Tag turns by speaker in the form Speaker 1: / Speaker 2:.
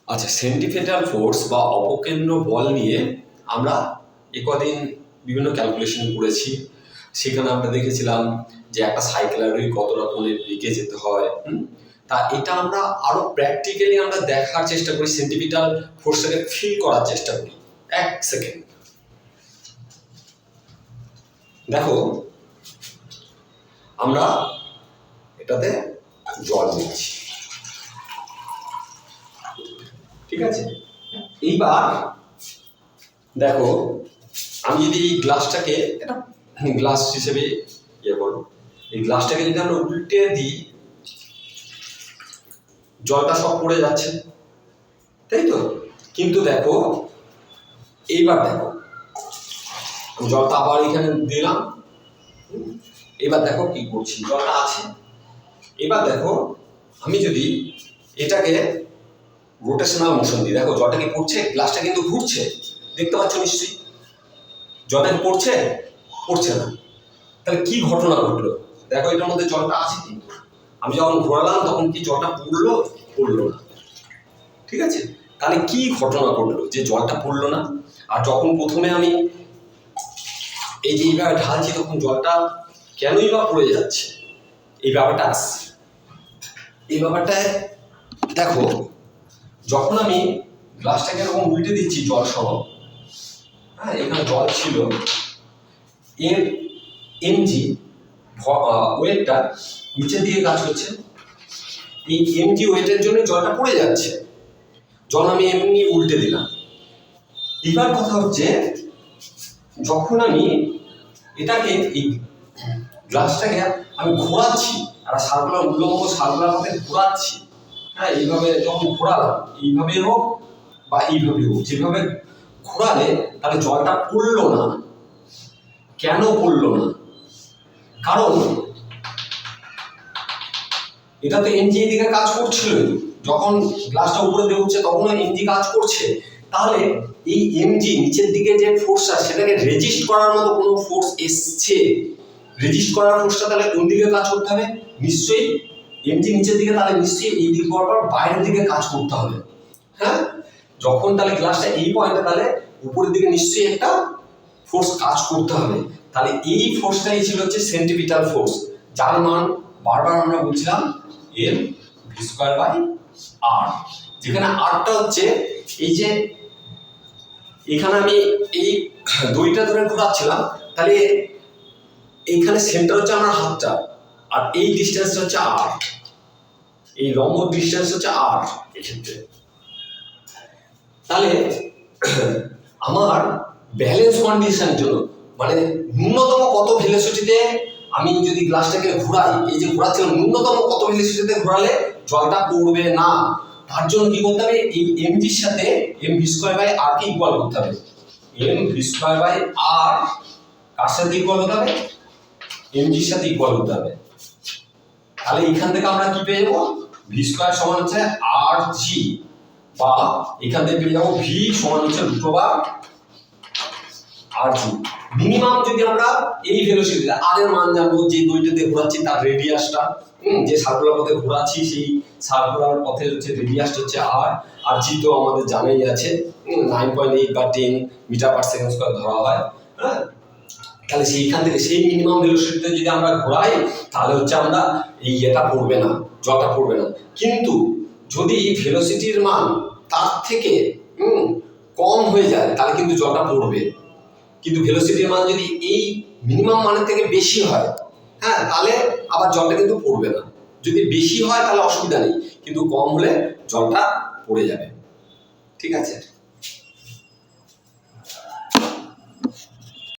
Speaker 1: আচ্ছা, centripetal force বা অপকেন্দ্র বল নিয়ে আমরা একদিন বিভিন্ন ক্যালকুলেশন করেছি। সেখানে আমরা দেখেছিলাম যে একটা সাইকেলেরই কত রকমের দিকে যেতে হয়। তা এটা আমরা আরো প্র্যাকটিক্যালি আমরা দেখার চেষ্টা করি, সেন্ট্রিপেটাল ফোর্সটাকে ফিল করার চেষ্টা করি। এক সেকেন্ড দেখো, আমরা এটাতে জল নিচ্ছি, ঠিক আছে? এইবার দেখো, আমি যদি এই গ্লাসটাকে এটা গ্লাস হিসেবে করো, এই গ্লাসটাকে যদি আমরা উল্টে দিই, জলটা সব পড়ে যাচ্ছে, তাই তো? কিন্তু দেখো, এইবার দেখো, জলটা আবার এখানে দিলাম, এবার দেখো কি করছি, জলটা আছে। এবার দেখো, আমি যদি এটাকে রোটেশনাল মোশন দিই, দেখো জলটা কি পড়ছে, গ্লাসটা কিন্তু ঘুরছে, দেখতে পাচ্ছ নিশ্চয়ই? জলটা কি পড়ছে? পড়ছে না। তাহলে কি ঘটনা ঘটলো? দেখো এটার মধ্যে জলটা আছে, কিন্তু আমি যখন ঘোরালাম তখন কি জলটা পড়লো? পড়লো না, ঠিক আছে? তাহলে কি ঘটনা ঘটলো যে জলটা পড়লো না? আর যখন প্রথমে আমি এই যে এইভাবে ঢালছি, তখন জলটা কেনই বা পড়ে যাচ্ছে? এই ব্যাপারটা আসছে। এই ব্যাপারটায় দেখো, যখন আমি গ্লাসটাকে এরকম উল্টে দিচ্ছি জল সহ, হ্যাঁ, এখানে জল ছিল, এর এমজি ওয়েটটা নিচের দিকে কাজ করছে, এই এমজি ওয়েটের জন্য জলটা পড়ে যাচ্ছে। জল আমি এমনি উল্টে দিলাম। এবার কথা হচ্ছে, যখন আমি এটাকে এই গ্লাসটাকে আমি ঘোরাচ্ছি, আর সার্কুলার উল্লম্ব সার্কুলার মধ্যে ঘোরাচ্ছি, হ্যাঁ, এইভাবে যখন ঘোরালাম, এইভাবে হোক বা এইভাবে হোক, যেভাবে ঘোরালে তাহলে জলটা পড়লো না। কেন পড়লো না? কারণ এটা তো এনজি এদিকে কাজ করছিল, যখন গ্লাসটা উপরে দিয়ে উঠছে তখন এনজি কাজ করছে। তাহলে এই এমজি নিচের দিকে যে ফোর্সটা, সেটাকে রেজিস্ট করার মতো কোনো ফোর্স এসছে, রেজিস্ট করার ফোর্সটা তাহলে কোন দিকে কাজ করতে হবে? নিশ্চয়ই এমজি নিচের দিকে, তাহলে নিশ্চয়ই এই দিক বরাবর বাইরের দিকে কাজ করতে হবে। হ্যাঁ, যখন তাহলে গ্লাসটা এই পয়েন্টে, তাহলে উপরের দিকে নিশ্চয়ই একটা ফোর্স কাজ করতে হবে। তাহলে এই ফোর্সটাই ছিল হচ্ছে সেন্ট্রিপিটাল ফোর্স, যার মান বারবার আমরা বলছিলাম এম ভি স্কয়ার বাই আর, যেখানে আরটা হচ্ছে এই যে এখানে আমি এই দড়িটা ধরে ঘোরাচ্ছিলাম, তাহলে এইখানে সেন্টার হচ্ছে আমার হাতটা, আর এই ডিস্টেন্সটা হচ্ছে আর, এই লম্ব ডিস্টেন্স হচ্ছে আর এক্ষেত্রে। তাহলে আমার ব্যালেন্স কন্ডিশনের জন্য, মানে ন্যূনতম কত ভেলোসিটিতে আমি যদি গ্লাসটাকে ঘোরাই, এই যে ঘোরাচ্ছিলাম, ন্যূনতম কত ভেলোসিটিতে ঘোরালে জলটা পড়বে না, তার জন্য কি করতে হবে? এই এমজির সাথে M V square by R কে ইকুয়াল করতে হবে। M V square by R কার সাথে ইকুয়াল হতে হবে? এমজির সাথে ইকুয়াল হতে হবে। তাহলে এখান থেকে আমরা কি পেয়ে যাবো? ভি স্কয়ার সমান হচ্ছে আর জি, বা এখান থেকে পেয়ে যাবো ভি সমান হচ্ছে √/r জি। মিনিমাম যদি আমরা এই ভেলোসিটিতে আর এর মান জানবো, যে দড়িটাতে ঘোরাচ্ছি তার রেডিয়াসটা, যে সার্কুলার পথে ঘোরাচ্ছি সেই সার্কুলার পথের হচ্ছে রেডিয়াসটা হচ্ছে আর জি তো আমাদের জানাই আছে 9.8 বা 10 মিটার পার সেকেন্ড স্কয়ার ধরা হয়। হ্যাঁ, তাহলে সেইখান থেকে সেই মিনিমাম ভেলোসিটিতে যদি আমরা ঘোরাই, তাহলে হচ্ছে আমরা এই এটা পড়বে না, জলটা পড়বে না। কিন্তু যদি ভেলোসিটির মান তার থেকে কম হয়ে যায়, তাহলে কিন্তু জলটা পড়বে। কিন্তু ভেলোসিটির মান যদি এই মিনিমাম মানের থেকে বেশি হয়, হ্যাঁ, তাহলে আবার জলটা কিন্তু পড়বে না। যদি বেশি হয় তাহলে অসুবিধা নেই, কিন্তু কম হলে জলটা পড়ে যাবে, ঠিক আছে?